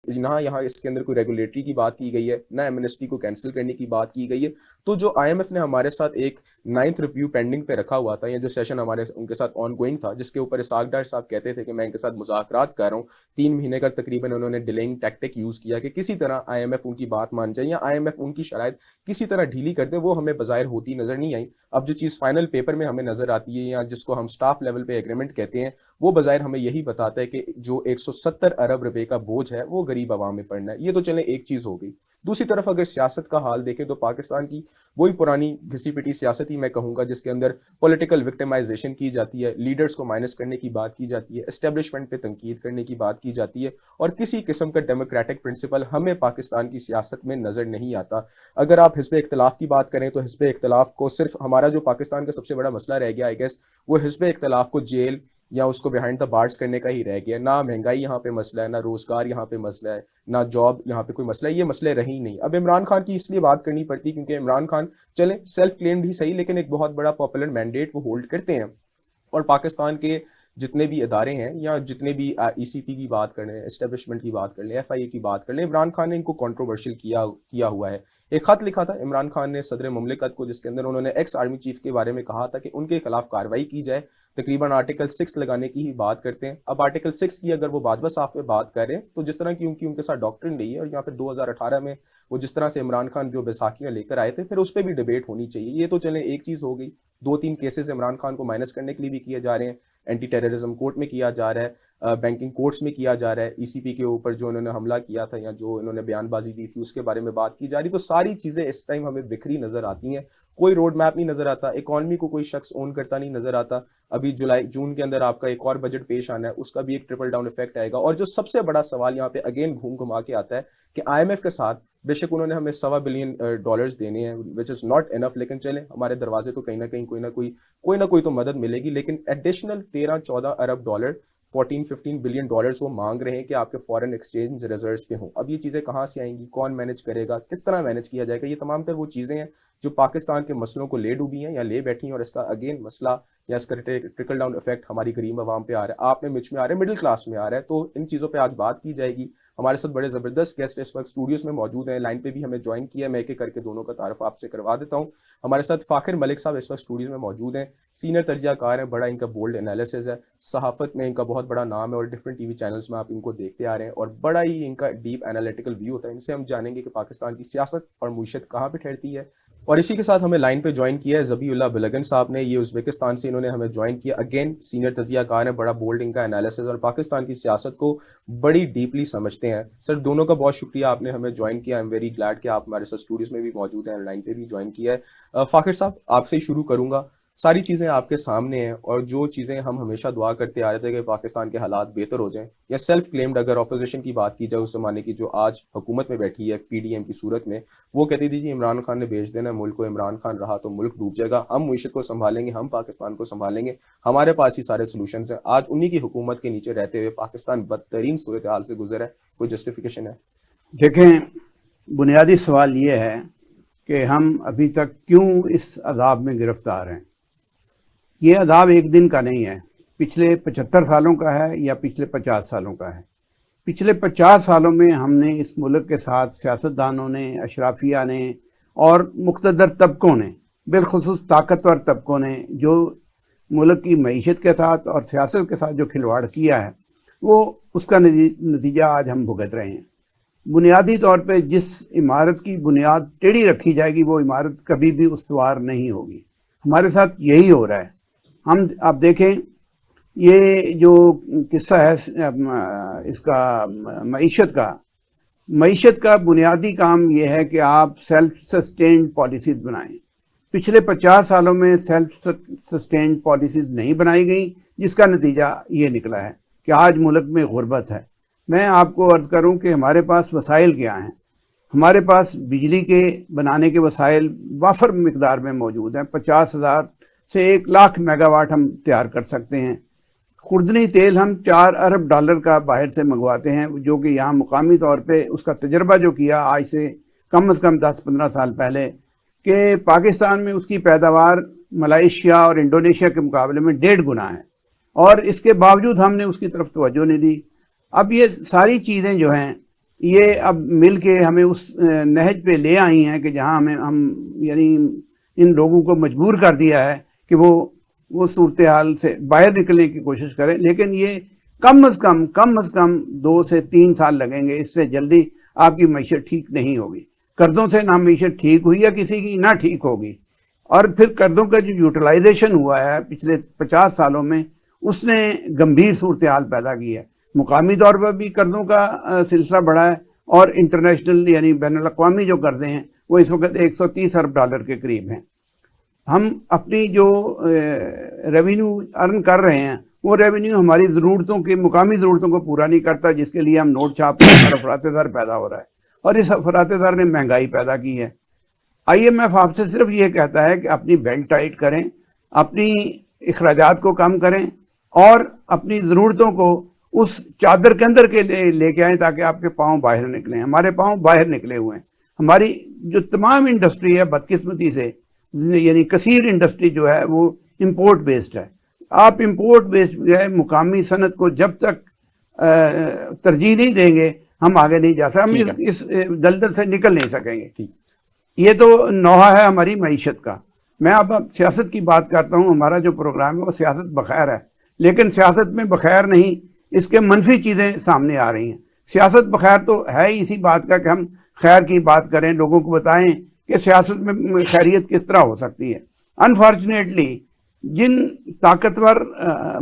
نہ یہاں اس کے اندر کوئی ریگولیٹری کی بات کی گئی ہے، نہ ایمنسٹی کو کینسل کرنے کی بات کی گئی ہے. تو جو آئی ایم ایف نے ہمارے ساتھ ایک 9th ریویو پینڈنگ پہ رکھا ہوا تھا، یا جو سیشن ہمارے ان کے ساتھ آن گوئنگ تھا، جس کے اوپر اسحاق ڈار صاحب کہتے تھے کہ میں ان کے ساتھ مذاکرات کر رہا ہوں، 3 مہینے کا تقریباً انہوں نے ڈیلیئنگ ٹیکٹک یوز کیا کہ کسی طرح آئی ایم ایف ان کی بات مان جائے یا آئی ایم ایف ان کی شرائط کسی طرح ڈھیلی کر دے، وہ ہمیں بظاہر ہوتی نظر نہیں آئی. اب جو چیز فائنل پیپر میں ہمیں نظر آتی ہے، یا جس کو ہم سٹاف لیول پہ ایگریمنٹ کہتے ہیں، وہ بظاہر ہمیں یہی بتاتا ہے کہ جو 170 ارب روپے کا بوجھ ہے وہ غریب عوام میں پڑنا ہے. یہ تو چلیں ایک چیز ہو گئی. دوسری طرف اگر سیاست کا حال دیکھیں تو پاکستان کی وہی پرانی گھسی پٹی سیاست ہی میں کہوں گا، جس کے اندر پولیٹیکل وکٹمائزیشن کی جاتی ہے، لیڈرز کو مائنس کرنے کی بات کی جاتی ہے، اسٹیبلشمنٹ پہ تنقید کرنے کی بات کی جاتی ہے، اور کسی قسم کا ڈیموکریٹک پرنسپل ہمیں پاکستان کی سیاست میں نظر نہیں آتا. اگر آپ حزب اختلاف کی بات کریں تو حزب اختلاف کو صرف ہمارا جو پاکستان کا سب سے بڑا مسئلہ رہ گیا آئی گیس، وہ حزب اختلاف کو جیل یا اس کو بیہائنڈ دا بارز کرنے کا ہی رہ گیا. نہ مہنگائی یہاں پہ مسئلہ ہے، نہ روزگار یہاں پہ مسئلہ ہے، نہ جاب یہاں پہ کوئی مسئلہ ہے. یہ مسئلے رہی نہیں. اب عمران خان کی اس لیے بات کرنی پڑتی کیونکہ عمران خان چلیں سیلف کلیمڈ ہی صحیح، لیکن ایک بہت بڑا پاپولر مینڈیٹ وہ ہولڈ کرتے ہیں. اور پاکستان کے جتنے بھی ادارے ہیں، یا جتنے بھی ای سی پی کی بات کر لیں، اسٹیبلشمنٹ کی بات کر لیں، ایف آئی اے کی بات کر لیں، عمران خان نے ان کو کنٹروورشل کیا ہوا ہے. ایک خط لکھا تھا عمران خان نے صدر مملکت کو، جس کے اندر انہوں نے ایکس آرمی چیف کے بارے میں کہا تھا کہ ان کے خلاف کارروائی کی جائے. تقریباً آرٹیکل 6 لگانے کی ہی بات کرتے ہیں. اب آرٹیکل 6 کی اگر وہ باجوہ صاحب پہ بات کر رہے ہیں تو جس طرح کی ان کے ساتھ ڈاکٹرن رہی ہے، اور یہاں پہ 2018 میں وہ جس طرح سے عمران خان جو بیساکھیاں لے کر آئے تھے، پھر اس پہ بھی ڈیبیٹ ہونی چاہیے. یہ تو چلیں ایک چیز ہو گئی. 2-3 کیسز عمران خان کو مائنس کرنے کے لیے بھی کیے جا رہے ہیں. اینٹی ٹیررزم کورٹ میں کیا جا رہا ہے، بینکنگ کورٹس میں کیا جا رہا ہے، ای سی پی کے اوپر جو انہوں نے حملہ کیا تھا یا جو انہوں نے بیان بازی دی تھی اس کے بارے میں بات کی جا رہی. تو ساری چیزیں اس ٹائم ہمیں بکھری نظر آتی ہیں. کوئی روڈ میپ نہیں نظر آتا. اکانومی کو کوئی شخص اون کرتا نہیں نظر آتا. ابھی جون کے اندر آپ کا ایک اور بجٹ پیش آنا ہے، اس کا بھی ایک ٹرپل ڈاؤن افیکٹ آئے گا. اور جو سب سے بڑا سوال یہاں پہ اگین گھوم گھما کے آتا ہے کہ آئی ایم ایف کے ساتھ بے شک انہوں نے ہمیں $1.25 بلین دینے ہیں، وچ از ناٹ انف، لیکن چلیں ہمارے دروازے تو کہیں نہ کہیں کوئی نہ کوئی تو مدد ملے گی. لیکن ایڈیشنل 13-14 ارب ڈالر، $14-15 بلین وہ مانگ رہے ہیں کہ آپ کے فارن ایکسچینج ریزروز پہ ہوں. اب یہ چیزیں کہاں سے آئیں گی؟ کون مینج کرے گا؟ کس طرح مینج کیا جائے گا؟ یہ تمام تر وہ چیزیں ہیں جو پاکستان کے مسئلوں کو لے ڈوبی ہیں یا لے بیٹھی ہیں، اور اس کا اگین مسئلہ یا اس کا ٹرکل ڈاؤن افیکٹ ہماری غریب عوام پہ آ رہا ہے، آپ میں مجھ میں آ رہا ہے، مڈل کلاس میں آ رہا ہے. تو ان چیزوں پہ آج بات کی جائے گی. ہمارے ساتھ بڑے زبردست گیسٹ اس وقت اسٹوڈیوز میں موجود ہیں، لائن پہ بھی ہمیں جوائن کیا ہے. میں ایک ایک کر کے دونوں کا تعارف آپ سے کروا دیتا ہوں. ہمارے ساتھ فاخر ملک صاحب اس وقت اسٹوڈیوز میں موجود ہیں، سینئر تجزیہ کار ہیں. بڑا ان کا بولڈ انالیسز ہے، صحافت میں ان کا بہت بڑا نام ہے، اور ڈفرنٹ ٹی وی چینلز میں آپ ان کو دیکھتے آ رہے ہیں، اور بڑا ہی ان کا ڈیپ انالیٹیکل ویو ہوتا ہے. ان سے ہم جانیں گے کہ پاکستان کی سیاست اور معیشت کہاں پہ ٹھہرتی ہے. اور اسی کے ساتھ ہمیں لائن پہ جوائن کیا ہے ذبیح اللہ بلگن صاحب نے. یہ ازبکستان سے انہوں نے ہمیں جوائن کیا. اگین سینئر تجزیہ کار ہیں، بڑا بولڈ ان کا انالیسز، اور پاکستان کی سیاست کو بڑی ڈیپلی سمجھتے ہیں. سر دونوں کا بہت شکریہ، آپ نے ہمیں جوائن کیا. آئی ایم ویری گلیڈ کہ آپ ہمارے ساتھ اسٹوڈیوز میں بھی موجود ہیں، لائن پہ بھی جوائن کیا ہے. فاخر صاحب آپ سے ہی شروع کروں گا. ساری چیزیں آپ کے سامنے ہیں، اور جو چیزیں ہم ہمیشہ دعا کرتے آ رہے تھے کہ پاکستان کے حالات بہتر ہو جائیں، یا سیلف کلیمڈ اگر اپوزیشن کی بات کی جائے اس زمانے کی جو آج حکومت میں بیٹھی ہے پی ڈی ایم کی صورت میں، وہ کہتی تھی جی عمران خان نے بھیج دینا ملک کو، عمران خان رہا تو ملک ڈوب جائے گا، ہم معیشت کو سنبھالیں گے، ہم پاکستان کو سنبھالیں گے، ہمارے پاس ہی سارے سولوشنز ہیں. آج انہی کی حکومت کے نیچے رہتے ہوئے پاکستان بدترین صورتحال سے گزرا ہے. کوئی جسٹیفیکیشن ہے؟ دیکھیں، بنیادی سوال یہ ہے کہ ہم ابھی تک کیوں اس عذاب میں گرفتار ہیں. یہ عذاب ایک دن کا نہیں ہے، پچھلے 75 سالوں کا ہے یا پچھلے 50 سالوں کا ہے. پچھلے 50 سالوں میں ہم نے اس ملک کے ساتھ سیاستدانوں نے، اشرافیہ نے اور مقتدر طبقوں نے، بالخصوص طاقتور طبقوں نے، جو ملک کی معیشت کے ساتھ اور سیاست کے ساتھ جو کھلواڑ کیا ہے، وہ اس کا نتیجہ آج ہم بھگت رہے ہیں. بنیادی طور پہ جس عمارت کی بنیاد ٹیڑھی رکھی جائے گی وہ عمارت کبھی بھی استوار نہیں ہوگی. ہمارے ساتھ یہی ہو رہا ہے. ہم آپ دیکھیں، یہ جو قصہ ہے اس کا معیشت کا بنیادی کام یہ ہے کہ آپ سیلف سسٹینڈ پالیسیز بنائیں. پچھلے 50 سالوں میں سیلف سسٹینڈ پالیسیز نہیں بنائی گئیں، جس کا نتیجہ یہ نکلا ہے کہ آج ملک میں غربت ہے. میں آپ کو عرض کروں کہ ہمارے پاس وسائل کیا ہیں. ہمارے پاس بجلی کے بنانے کے وسائل وافر مقدار میں موجود ہیں. 50,000 سے 1,00,000 میگا واٹ ہم تیار کر سکتے ہیں. خوردنی تیل ہم $4 ارب کا باہر سے منگواتے ہیں، جو کہ یہاں مقامی طور پہ اس کا تجربہ جو کیا آج سے کم از کم 10-15 سال پہلے، کہ پاکستان میں اس کی پیداوار ملائیشیا اور انڈونیشیا کے مقابلے میں 1.5 گنا ہے، اور اس کے باوجود ہم نے اس کی طرف توجہ نہیں دی. اب یہ ساری چیزیں جو ہیں یہ اب مل کے ہمیں اس نہج پہ لے آئی ہیں کہ جہاں ہم یعنی ان لوگوں کو مجبور کر دیا ہے کہ وہ صورتحال سے باہر نکلنے کی کوشش کریں، لیکن یہ کم از کم 2 سے 3 سال لگیں گے، اس سے جلدی آپ کی معیشت ٹھیک نہیں ہوگی۔ قرضوں سے نہ معیشت ٹھیک ہوئی ہے کسی کی، نہ ٹھیک ہوگی۔ اور پھر قرضوں کا جو یوٹیلائزیشن ہوا ہے پچھلے 50 سالوں میں، اس نے گمبھیر صورتحال پیدا کی ہے۔ مقامی طور پر بھی قرضوں کا سلسلہ بڑھا ہے، اور انٹرنیشنل یعنی بین الاقوامی جو قرضے ہیں وہ اس وقت $130 ارب کے قریب ہیں۔ ہم اپنی جو ریونیو ارن کر رہے ہیں وہ ریونیو ہماری ضرورتوں کے مقامی ضرورتوں کو پورا نہیں کرتا، جس کے لیے ہم نوٹ چھاپ رہے ہیں اور افراط زر پیدا ہو رہا ہے، اور اس افراط زر نے مہنگائی پیدا کی ہے۔ IMF آپ سے صرف یہ کہتا ہے کہ اپنی بیلٹ ٹائٹ کریں، اپنی اخراجات کو کم کریں، اور اپنی ضرورتوں کو اس چادر کے اندر کے لے کے آئیں تاکہ آپ کے پاؤں باہر نکلیں۔ ہمارے پاؤں باہر نکلے ہوئے ہیں۔ ہماری جو تمام انڈسٹری ہے بدقسمتی سے، یعنی کثیر انڈسٹری جو ہے وہ امپورٹ بیسڈ ہے۔ آپ امپورٹ بیسڈ جو ہے مقامی صنعت کو جب تک ترجیح نہیں دیں گے ہم آگے نہیں جا سکتے، ہم اس دلدل سے نکل نہیں سکیں گے۔ یہ تو نوحہ ہے ہماری معیشت کا۔ میں اب سیاست کی بات کرتا ہوں۔ ہمارا جو پروگرام ہے وہ سیاست بخیر ہے، لیکن سیاست میں بخیر نہیں، اس کے منفی چیزیں سامنے آ رہی ہیں۔ سیاست بخیر تو ہے ہی اسی بات کا کہ ہم خیر کی بات کریں، لوگوں کو بتائیں کہ سیاست میں خیریت کس طرح ہو سکتی ہے۔ انفارچونیٹلی جن طاقتور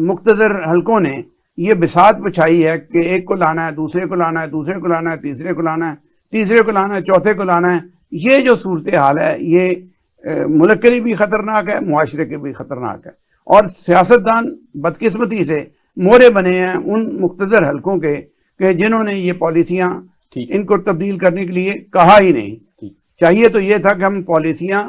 مقتدر حلقوں نے یہ بساط بچھائی ہے کہ ایک کو لانا ہے، دوسرے کو لانا ہے، دوسرے کو لانا ہے، تیسرے کو لانا ہے، تیسرے کو لانا ہے، چوتھے کو لانا ہے، یہ جو صورتحال ہے یہ ملک کے لیے بھی خطرناک ہے، معاشرے کے بھی خطرناک ہے۔ اور سیاستدان بدقسمتی سے مورے بنے ہیں ان مقتدر حلقوں کے کہ جنہوں نے یہ پالیسیاں ان کو تبدیل کرنے کے لیے کہا ہی نہیں۔ چاہیے تو یہ تھا کہ ہم پالیسیاں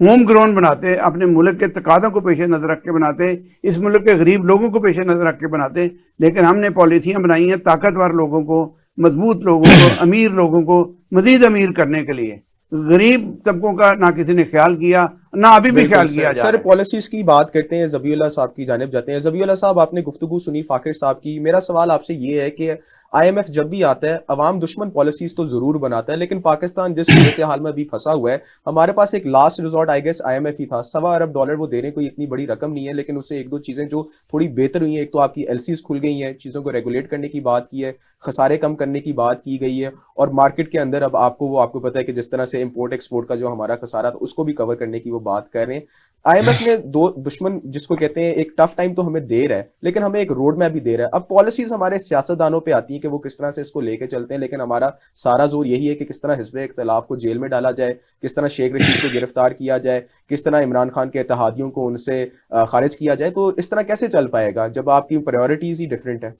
ہوم گراؤنڈ بناتے، اپنے ملک کے تقاضوں کو پیش نظر رکھ کے بناتے، اس ملک کے غریب لوگوں کو پیش نظر رکھ کے بناتے، لیکن ہم نے پالیسیاں بنائی ہیں طاقتور لوگوں کو، مضبوط لوگوں کو، امیر لوگوں کو مزید امیر کرنے کے لیے۔ غریب طبقوں کا نہ کسی نے خیال کیا، نہ ابھی بھی خیال کیا جا رہا ہے۔ سر پالیسیز کی بات کرتے ہیں، ذبیح اللہ صاحب کی جانب جاتے ہیں۔ ذبیح اللہ صاحب، آپ نے گفتگو سنی فاقر صاحب کی۔ میرا سوال آپ سے یہ ہے کہ IMF جب بھی آتا ہے عوام دشمن پالیسیز تو ضرور بناتا ہے، لیکن پاکستان جس صورتحال میں ابھی پھنسا ہوا ہے، ہمارے پاس ایک last resort I guess IMF ہی تھا۔ $1.25 ارب وہ دینے کوئی اتنی بڑی رقم نہیں ہے، لیکن اسے ایک دو چیزیں جو تھوڑی بہتر ہوئی ہیں، ایک تو آپ کی LCs کھل گئی ہیں، چیزوں کو ریگولیٹ کرنے کی بات کی ہے، خسارے کم کرنے کی بات کی گئی ہے، اور مارکیٹ کے اندر اب آپ کو پتہ ہے کہ جس طرح سے امپورٹ ایکسپورٹ کا جو ہمارا خسارہ تھا اس کو بھی کور کرنے کی وہ بات کر رہے ہیں۔ IMF نے دو دشمن جس کو کہتے ہیں، ایک ٹف ٹائم تو ہمیں دے رہا ہے، لیکن ہمیں ایک روڈ میپ بھی دے رہا ہے۔ اب پالیسیز ہمارے سیاستدانوں پہ آتی ہیں کہ وہ کس طرح سے اس کو لے کے چلتے ہیں، لیکن ہمارا سارا زور یہی ہے کہ کس طرح حزب اختلاف کو جیل میں ڈالا جائے، کس طرح شیخ رشید کو گرفتار کیا جائے، کس طرح عمران خان کے اتحادیوں کو ان سے خارج کیا جائے۔ تو اس طرح کیسے چل پائے گا جب آپ کی پرائیورٹیز ہی ڈفرینٹ ہیں؟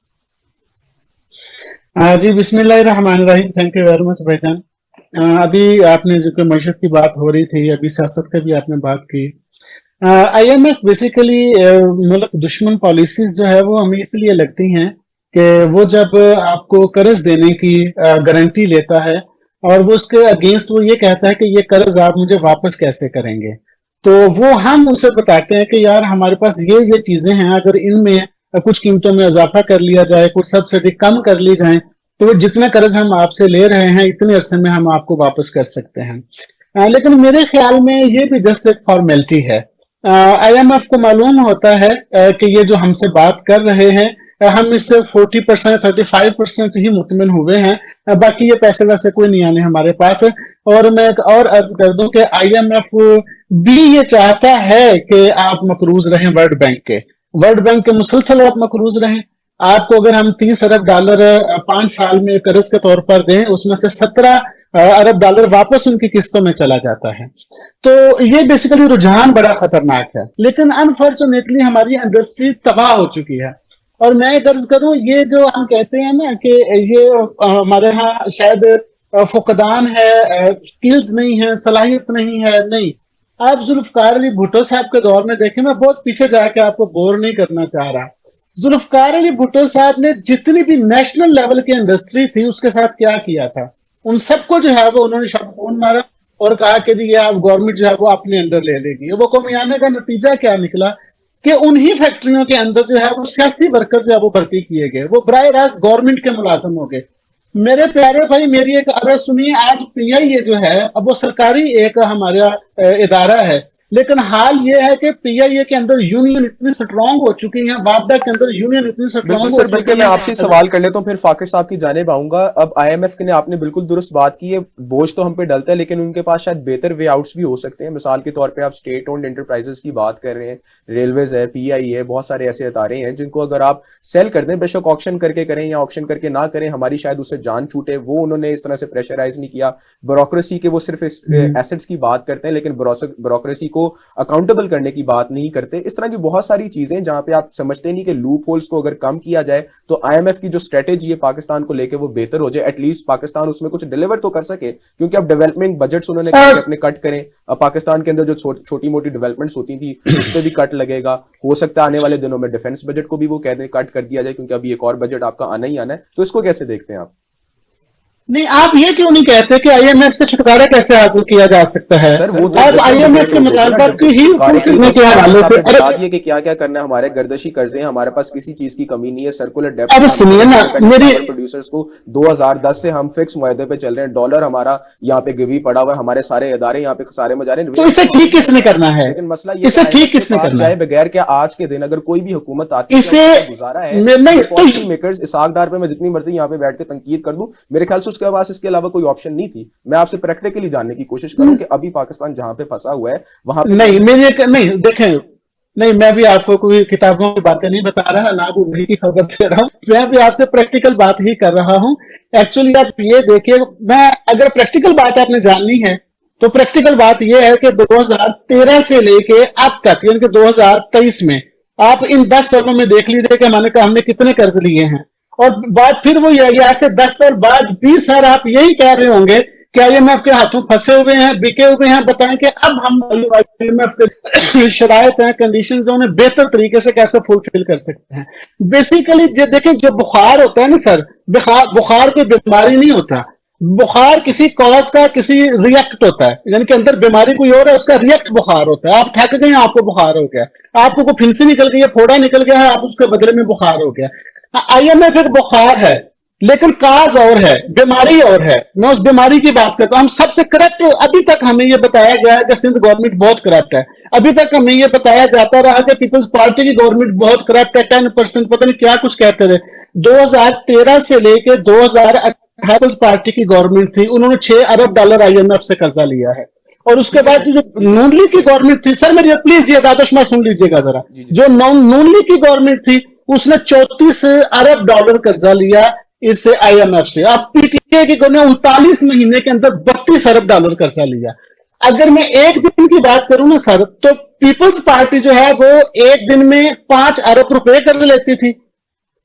جی بسم اللہ الرحمن الرحیم، تھینک یو ویری مچ بھائی جان۔ ابھی آپ نے ذکر معیشت کی بات ہو رہی تھی، ابھی سیاست کا بھی آپ نے بات کی۔ IMF بیسیکلی ملک دشمن پالیسیز جو ہے وہ ہمیں اس لیے لگتی ہیں کہ وہ جب آپ کو قرض دینے کی گارنٹی لیتا ہے اور وہ اس کے اگینسٹ وہ یہ کہتا ہے کہ یہ قرض آپ مجھے واپس کیسے کریں گے، تو وہ ہم اسے بتاتے ہیں کہ یار ہمارے پاس یہ چیزیں ہیں، اگر ان میں کچھ قیمتوں میں اضافہ کر لیا جائے، کچھ سبسڈی کم کر لی جائیں، تو وہ جتنا قرض ہم آپ سے لے رہے ہیں اتنے عرصے میں ہم آپ کو واپس کر سکتے ہیں۔ لیکن میرے خیال میں یہ بھی جسٹ ایک فارمیلٹی ہے۔ IMF کو معلوم ہوتا ہے کہ یہ جو ہم سے بات کر رہے ہیں ہم اس سے 40% 35% ہی مطمئن ہوئے ہیں، باقی یہ پیسے ویسے کوئی نہیں آنے ہمارے پاس۔ اور میں ایک اور عرض کر دوں کہ IMF بھی یہ چاہتا ہے کہ آپ مقروض رہیں ورلڈ بینک کے مسلسل آپ مقروض رہیں۔ آپ کو اگر ہم $30 ارب 5 سال میں قرض کے طور پر دیں، اس میں سے $17 ارب واپس ان کی قسطوں میں چلا جاتا ہے۔ تو یہ بیسیکلی رجحان بڑا خطرناک ہے، لیکن انفارچونیٹلی ہماری انڈسٹری تباہ ہو چکی ہے۔ اور میں ایک عرض کروں، یہ جو ہم کہتے ہیں نا کہ یہ ہمارے ہاں شاید فقدان ہے، سکلز نہیں ہے، صلاحیت نہیں ہے، نہیں۔ آپ ذوالفقار علی بھٹو صاحب کے دور میں دیکھیں، میں بہت پیچھے جا کے آپ کو بور نہیں کرنا چاہ رہا، ذوالفقار علی بھٹو صاحب نے جتنی بھی نیشنل لیول کی انڈسٹری تھی اس کے ساتھ کیا کیا تھا، ان سب کو جو ہے وہ انہوں نے شب فون مارا اور کہا کہ یہ آپ گورنمنٹ جو ہے وہ اپنے انڈر لے لے گی۔ وہ قومیانے کا نتیجہ کیا نکلا کہ انہی فیکٹریوں کے اندر جو ہے وہ سیاسی ورکر جو ہے وہ بھرتی کیے گئے، وہ براہ راست گورنمنٹ کے ملازم ہو گئے۔ میرے پیارے بھائی میری ایک عرض سنیے. آج پی آئی اے جو ہے اب وہ سرکاری ایک ہمارا ادارہ ہے، لیکن حال یہ ہے کہ پی آئی اے کے اندر یونین اتنی سٹرانگ ہو چکی ہیں، وابڈا کے اندر یونین اتنی بالکل سٹرانگ ہو سر، بلکہ چکی میں ہیں. آپ سے سوال کر لیتا ہوں پھر فاقر صاحب کی جانب آؤں گا. اب آئی ایم ایف نے آپ نے بالکل درست بات کی ہے، بوجھ تو ہم پہ ڈلتا ہے لیکن ان کے پاس شاید بہتر وے آؤٹس بھی ہو سکتے ہیں. مثال کے طور پہ آپ اسٹیٹ اونڈ انٹرپرائزز کی بات کر رہے ہیں، ریلویز ہے، پی آئی ہے، بہت سارے ایسے ادارے ہیں جن کو اگر آپ سیل کر دیں، بے شک آکشن کر کے کریں یا آکشن کر کے نہ کریں، ہماری شاید اس سے جان چھوٹے، وہ انہوں نے اس طرح سے پریشرائز نہیں کیا. بیوروکریسی کے وہ صرف ایسٹس کی بات کرتے ہیں لیکن بیوروکریسی کو اکاؤنٹیبل کرنے کی بات نہیں کرتے. اس طرح کی بہت ساری چیزیں جہاں پہ آپ سمجھتے نہیں کہ لوپ ہولز کو اگر کم کیا جائے تو آئی ایم ایف کی جو اسٹریٹجی ہے پاکستان کو لے کے وہ بہتر ہو جائے، ایٹ لیسٹ پاکستان اس میں کچھ ڈیلیور تو کر سکے. کیونکہ اب ڈیولپمنٹ بجٹس انہوں نے کہا کہ اپنے کٹ کریں. اب پاکستان کے اندر جو چھوٹی موٹی ڈیولپمنٹس ہوتی تھی اس پہ بھی کٹ لگے گا. ہو سکتا ہے آنے والے دنوں میں ڈیفنس بجٹ کو بھی وہ کہہ دیں کٹ کر دیا جائے، کیونکہ ابھی ایک اور بجٹ آپ کا آنا ہی آنا ہے. تو اس کو کیسے دیکھتے ہیں آپ؟ نہیں، آپ یہ کیوں نہیں کہتے کہ آئی ایم ایف سے چھٹکارا کیسے حاصل کیا جا سکتا ہے؟ سر وہ تو آپ آئی ڈفرنٹ ایم ایف ڈبیٹ کے ہو گئی نا. مطالبات کی ہی چھٹکارے فل کے لیے کرنے تو کے فاقر حوالے صاحب سے. نے بتا دیے کہ کیا کیا کرنا ہے. ہمارے گردشی قرضے ہیں، ہمارے پاس کسی چیز کی کمی نہیں ہے. سرکولر ڈیپٹ ارے سنیے نا میری، پاور پروڈیوسرز کو 2010 سے ہم فکس معاہدے پہ چل رہے ہیں. ڈالر ہمارا یہاں پہ گوی پڑا ہوا ہے، ہمارے سارے ادارے یہاں پہ سارے میں جا رہے ہیں. تو اسے ٹھیک کس نے کرنا ہے؟ لیکن مسئلہ یہ کہ اسے آئی ایم ایف ٹھیک کے کس نے پاس کرنا جائے ہے؟ بغیر کیا آج کے دن اگر کوئی بھی حکومت آتی ہے اسے اس کا گزارا ہے نہیں یہ تو پالیسی میکرز اسحاق ڈار پہ میں جتنی مرضی یہاں پہ بیٹھ کے تنقید کر دوں، میرے خیال سے اس کے پاس اس کے علاوہ کوئی آپشن نہیں تھی. میں آپ سے پریکٹیکلی جاننے کی کوشش کروں کہ ابھی پاکستان جہاں پہ پھنسا ہوا ہے وہاں پہ نہیں میری نہیں دیکھیں، نہیں میں بھی آپ کو کوئی کتابوں کی باتیں نہیں بتا رہا، نہ وہی کی خبر دے رہا ہوں. میں بھی آپ سے پریکٹیکل بات ہی کر رہا ہوں. ایکچولی آپ یہ دیکھیے، میں اگر پریکٹیکل بات آپ نے جاننی ہے تو پریکٹیکل بات یہ ہے کہ 2013 سے لے کے اب تک یعنی کہ 2023 میں آپ ان 10 سالوں میں دیکھ لیجیے کہ میں نے کہا ہم نے کتنے قرض لیے ہیں. اور بات پھر وہ یہ آج سے 10 سال بعد 20 سال آپ یہی کہہ رہے ہوں گے کہ آئی ایم ایف کے ہاتھوں پھنسے ہوئے ہیں، بکے ہوئے ہیں. بتائیں کہ اب ہم آئی ایم ایف کے شرائط ہیں، کنڈیشنز ہیں، انہیں بہتر طریقے سے کیسے فلفل کر سکتے ہیں. بیسیکلی دیکھیں، جو بخار ہوتا ہے نا سر، بخار کوئی بیماری نہیں ہوتا. بخار کسی کاز کا کسی ریئیکٹ ہوتا ہے، یعنی کہ اندر بیماری کوئی اور ہے، اس کا ریئیکٹ بخار ہوتا ہے. آپ تھک گئے ہیں، آپ کو بخار ہو گیا. آپ کو کوئی پھنسی نکل گئی ہے، پھوڑا نکل گیا ہے، آپ اس کے بدلے میں بخار ہو گیا. آئی ایم ایف ایک بخار ہے لیکن کاز اور ہے، بیماری اور ہے. میں اس بیماری کی بات کرتا ہوں. ہم سب سے کرپٹ، ابھی تک ہمیں یہ بتایا گیا ہے کہ سندھ گورنمنٹ بہت کرپٹ ہے. ابھی تک ہمیں یہ بتایا جاتا رہا کہ پیپلز پارٹی کی گورنمنٹ بہت کرپٹ ہے، 10% پتہ نہیں کیا کچھ کہتے تھے. 2013 سے لے کے 2018 پارٹی کی گورنمنٹ تھی، انہوں نے $6 ارب آئی ایم ایف سے قرضہ لیا ہے. اور اس کے بعد جو نون لیگ کی گورنمنٹ تھی، سر میری پلیز یہ دادشما سن لیجیے گا ذرا، جو نون لیگ کی گورنمنٹ تھی اس نے $34 ارب قرضہ لیا اس سے آئی ایم ایف سے. اب پی ٹی اے کی گورنمنٹ 39 مہینے کے اندر $32 ارب قرضہ لیا. اگر میں ایک دن کی بات کروں نا سر، تو پیپلز پارٹی جو ہے وہ ایک دن میں $5 ارب قرض لیتی تھی.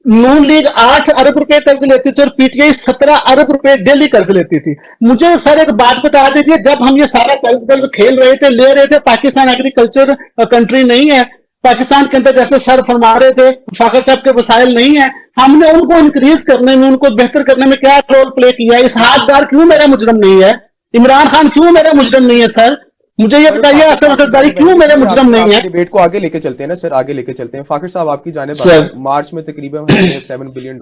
نون لیگ $8 ارب قرض لیتی تھی اور P T I $17 Arab daily قرض لیتی تھی. مجھے سر ایک بات بتا دیجیے، جب ہم یہ سارا قرض کھیل رہے تھے، لے رہے تھے، پاکستان ایگریکلچر کنٹری نہیں ہے. پاکستان کے اندر جیسے سر فرما رہے تھے فاخر صاحب کے وسائل نہیں ہیں. ہم نے ان کو انکریز کرنے میں، ان کو بہتر کرنے میں کیا رول پلے کیا ہے؟ اسحاق ڈار کیوں میرا مجرم نہیں ہے؟ عمران خان کیوں میرا مجرم نہیں ہے؟ سر مجھے یہ بتائیے، اسد زرداری کیوں میرے مجرم نہیں ہے؟ ڈیبیٹ کو آگے لے کے چلتے ہیں نا سر، آگے لے کے چلتے ہیں. فاخر صاحب آپ کی جانب سر مارچ میں تقریباً ہم نے $7 بلین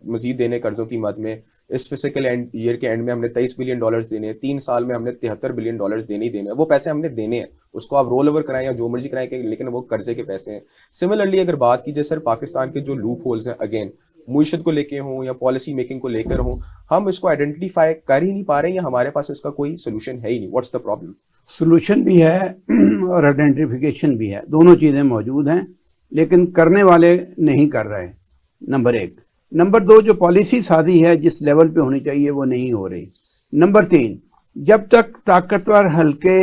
مزید دینے قرضوں کی مد میں. اس فزیکل ایئر کے اینڈ میں ہم نے $23 بلین دینے ہیں. 3 سال میں ہم نے $73 بلین دینے ہی دینے ہیں. وہ پیسے ہم نے دینے ہیں، اس کو آپ رول اوور کرائیں یا جو مرضی کرائیں، لیکن وہ قرضے کے پیسے ہیں. سملرلی اگر بات کی جائے سر پاکستان کے جو لوپ ہولز ہیں، اگین معیشت کو لے کے ہوں یا پالیسی میکنگ کو لے کر ہوں، ہم اس کو آئیڈینٹیفائی کر ہی نہیں پا رہے ہیں، یا ہمارے پاس اس کا کوئی سولوشن ہے ہی نہیں. What's the problem? سولوشن بھی ہے اور آئیڈینٹیفیکیشن بھی ہے، دونوں چیزیں موجود ہیں لیکن کرنے والے نہیں کر رہے. نمبر 1. نمبر 2، جو پالیسی سازی ہے جس لیول پہ ہونی چاہیے وہ نہیں ہو رہی. نمبر 3، جب تک طاقتور حلقے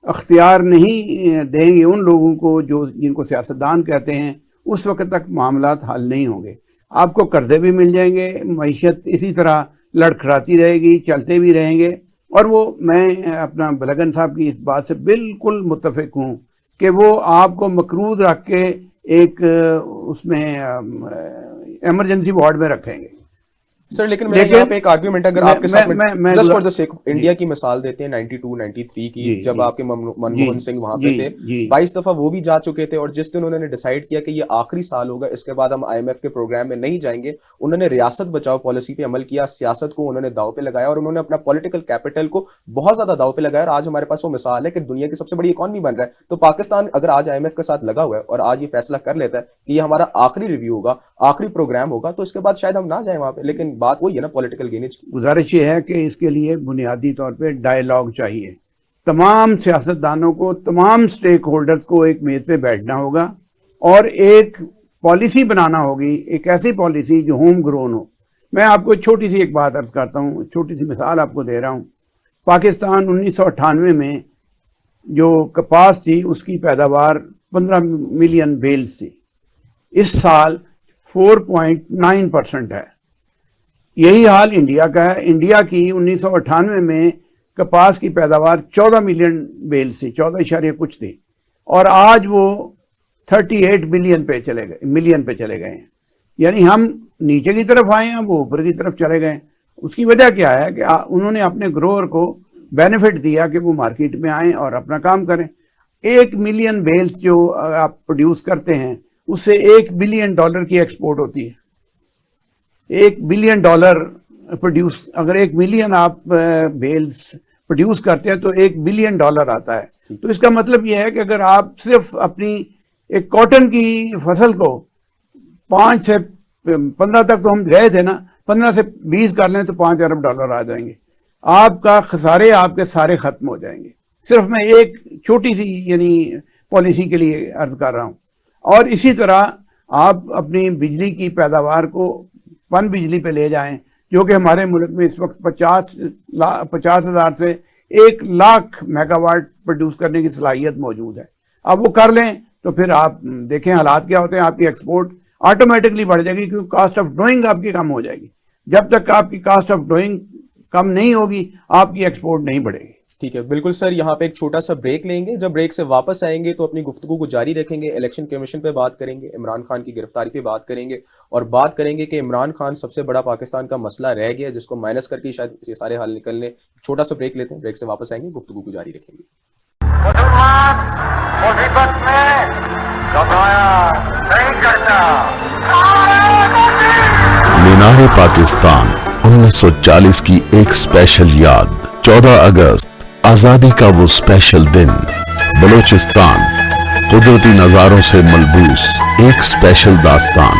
اختیار نہیں دیں گے ان لوگوں کو جن کو سیاستدان کہتے ہیں، اس وقت تک معاملات حل نہیں ہوں گے. آپ کو قرضے بھی مل جائیں گے، معیشت اسی طرح لڑکھڑاتی رہے گی، چلتے بھی رہیں گے. اور وہ میں اپنا بلگن صاحب کی اس بات سے بالکل متفق ہوں کہ وہ آپ کو مقروض رکھ کے ایک اس میں ایمرجنسی وارڈ میں رکھیں گے. سر لیکن میرا یہاں پہ ایک آرگیومنٹ اگر آپ کے ساتھ just for the sake India کی مثال دیتے ہیں 92 93 کی جب آپ کے منموہن سنگھ وہاں پہ تھے 22 دفعہ وہ بھی جا چکے تھے اور جس دن انہوں نے ڈیسائیڈ کیا کہ یہ آخری سال ہوگا اس کے بعد ہم آئی ایم ایف کے پروگرام میں نہیں جائیں گے, انہوں نے ریاست بچاؤ پالیسی پہ عمل کیا, سیاست کو انہوں نے داؤ پہ لگایا اور انہوں نے اپنا پولیٹیکل کیپٹل کو بہت زیادہ داؤ پہ لگایا اور آج ہمارے پاس وہ مثال ہے کہ دنیا کی سب سے بڑی اکانومی بن رہا ہے. تو پاکستان اگر آج آئی ایم ایف کے ساتھ لگا ہوا ہے اور آج یہ فیصلہ کر لیتا ہے کہ یہ ہمارا آخری ریویو ہوگا, آخری پروگرام ہوگا, تو اس کے بعد شاید ہم نہ جائیں وہاں پہ. لیکن بات وہی ہے نا پولیٹیکل گینیج کی. گزارش یہ ہے کہ اس کے لیے بنیادی طور پہ ڈائیلاگ چاہیے, تمام سیاستدانوں کو, تمام سٹیک ہولڈرز کو ایک میز پہ بیٹھنا ہوگا اور ایک پالیسی بنانا ہوگی, ایک ایسی پالیسی جو ہوم گرون ہو. میں آپ کو چھوٹی سی ایک بات عرض کرتا ہوں, چھوٹی سی مثال آپ کو دے رہا ہوں. پاکستان 1998 میں جو کپاس تھی اس کی پیداوار 15 ملین بیلز تھی, اس سال 4.9% ہے. یہی حال انڈیا کا ہے. انڈیا کی 1998 میں کپاس کی پیداوار 14 ملین بیلز تھی, 14 کچھ تھی, اور آج وہ 38 ملین پہ چلے گئے ہیں. یعنی ہم نیچے کی طرف آئے ہیں, وہ اوپر کی طرف چلے گئے. اس کی وجہ کیا ہے کہ انہوں نے اپنے گروور کو بینیفٹ دیا کہ وہ مارکیٹ میں آئیں اور اپنا کام کریں. 1 ملین بیلز جو آپ پروڈیوس کرتے ہیں اس سے $1 بلین کی ایکسپورٹ ہوتی ہے. $1 بلین پروڈیوس, اگر 1 ملین آپ بیلز پروڈیوس کرتے ہیں تو $1 بلین آتا ہے. تو اس کا مطلب یہ ہے کہ اگر آپ صرف اپنی ایک کاٹن کی فصل کو 5 سے 15 تک تو ہم گئے تھے نا, 15 سے 20 کر لیں تو $5 ارب آ جائیں گے. آپ کا خسارے آپ کے سارے ختم ہو جائیں گے. صرف میں ایک چھوٹی سی یعنی پالیسی کے لیے عرض کر رہا ہوں. اور اسی طرح آپ اپنی بجلی کی پیداوار کو پن بجلی پہ لے جائیں, جو کہ ہمارے ملک میں اس وقت 50,000 سے 1,00,000 میگا واٹ پروڈیوس کرنے کی صلاحیت موجود ہے. اب وہ کر لیں تو پھر آپ دیکھیں حالات کیا ہوتے ہیں. آپ کی ایکسپورٹ آٹومیٹکلی بڑھ جائے گی کیونکہ کاسٹ آف ڈوئنگ آپ کی کم ہو جائے گی. جب تک آپ کی کاسٹ آف ڈوئنگ کم نہیں ہوگی آپ کی ایکسپورٹ نہیں بڑھے گی. ٹھیک ہے, بالکل سر. یہاں پہ ایک چھوٹا سا بریک لیں گے, جب بریک سے واپس آئیں گے تو اپنی گفتگو کو جاری رکھیں گے. الیکشن کمیشن پہ بات کریں گے, عمران خان کی گرفتاری پہ بات کریں گے, اور بات کریں گے کہ عمران خان سب سے بڑا پاکستان کا مسئلہ رہ گیا جس کو مائنس کر کے شاید یہ سارے حل نکلنے. چھوٹا سا بریک لیتے ہیں, بریک سے واپس آئیں گے, گفتگو کو جاری رکھیں گے. مینار پاکستان 1940 کی ایک اسپیشل یاد. 14 اگست آزادی کا وہ اسپیشل دن. بلوچستان قدرتی نظاروں سے ملبوس ایک اسپیشل داستان.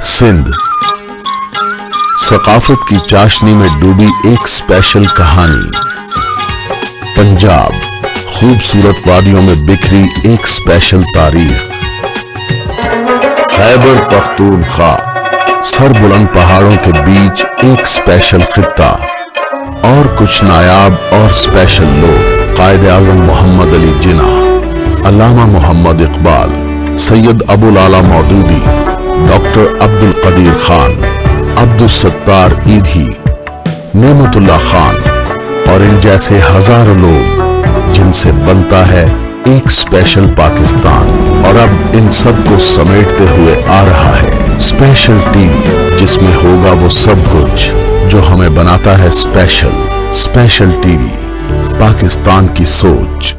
سندھ ثقافت کی چاشنی میں ڈوبی ایک اسپیشل کہانی. پنجاب خوبصورت وادیوں میں بکھری ایک اسپیشل تاریخ. خیبر پختونخوا سر بلند پہاڑوں کے بیچ ایک اسپیشل خطہ. اور کچھ نایاب اور اسپیشل لوگ. قائد اعظم محمد علی جناح, علامہ محمد اقبال, سید ابو العلا مودودی, ڈاکٹر عبد القدیر خان, عبد الستار ایدھی, نعمت اللہ خان اور ان جیسے ہزاروں لوگ جن سے بنتا ہے ایک اسپیشل پاکستان. اور اب ان سب کو سمیٹتے ہوئے آ رہا ہے اسپیشل ٹی وی, جس میں ہوگا وہ سب کچھ جو ہمیں بناتا ہے اسپیشل. اسپیشل ٹی وی, پاکستان کی سوچ.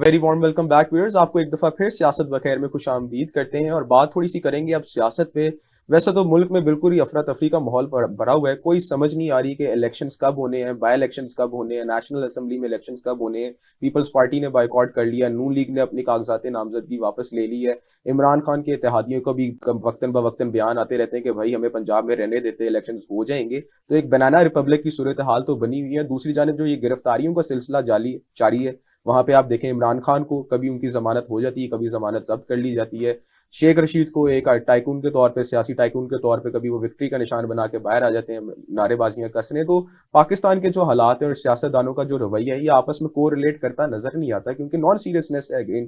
Very warm welcome back viewers. آپ کو ایک دفعہ پھر سیاست بخیر میں خوش آمدید کرتے ہیں اور بات تھوڑی سی کریں گے اب سیاست پہ. ویسے تو ملک میں بالکل ہی افراتفری کا ماحول بھرا ہوا ہے, کوئی سمجھ نہیں آ رہی کہ الیکشنز کب ہونے ہیں, بائی الیکشنز کب ہونے ہیں, نیشنل اسمبلی میں الیکشنز کب ہونے ہیں. پیپلز پارٹی نے بائیکاٹ کر لیا, نون لیگ نے اپنی کاغذات نامزدگی واپس لے لی ہے. عمران خان کے اتحادیوں کو بھی وقتاً بوقتاً بیان آتے رہتے ہیں کہ بھائی ہمیں پنجاب میں رہنے دیتے, الیکشنز ہو جائیں گے. تو ایک بنانا ریپبلک کی صورتحال تو بنی ہوئی ہے. دوسری جانب جو یہ گرفتاریوں کا سلسلہ جاری ہے, وہاں پہ آپ دیکھیں عمران خان کو کبھی ان کی ضمانت ہو جاتی ہے, کبھی ضمانت ضبط کر لی جاتی ہے. شیخ رشید کو ایک ٹائکون کے طور پہ, سیاسی ٹائکون کے طور پہ کبھی وہ وکٹری کا نشان بنا کے باہر آ جاتے ہیں نعرے بازیاں کسنے. تو پاکستان کے جو حالات ہیں اور سیاست دانوں کا جو رویہ ہے یہ آپس میں کو ریلیٹ کرتا نظر نہیں آتا, کیونکہ نان سیریسنس ہے اگین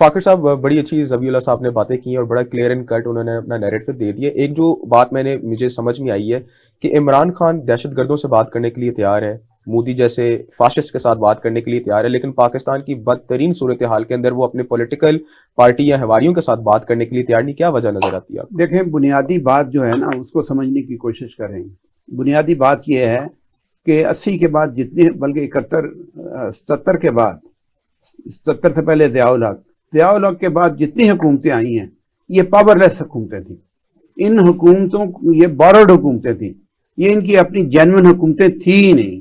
فاقر صاحب بڑی اچھی ذبیح اللہ صاحب نے باتیں کی اور بڑا کلیئر اینڈ کٹ انہوں نے اپنا نیریٹو دے دیا. ایک جو بات مجھے سمجھ میں آئی ہے کہ عمران خان دہشت گردوں سے بات کرنے کے لیے تیار ہے, مودی جیسے فاشسٹ کے ساتھ بات کرنے کے لیے تیار ہے, لیکن پاکستان کی بدترین صورتحال کے اندر وہ اپنے پولیٹیکل پارٹی یا ہواریوں کے ساتھ بات کرنے کے لیے تیار نہیں. کیا وجہ نظر آتی ہے آپ؟ دیکھیں, بنیادی بات جو ہے نا اس کو سمجھنے کی کوشش کریں. بنیادی بات یہ ہے کہ 80 کے بعد جتنی, بلکہ 77 کے بعد, 77 سے پہلے ضیاء الحق کے بعد جتنی حکومتیں آئی ہیں یہ پاور لیس حکومتیں تھیں. ان حکومتوں یہ بارڈ حکومتیں تھیں, یہ ان کی اپنی جینون حکومتیں تھی ہی نہیں.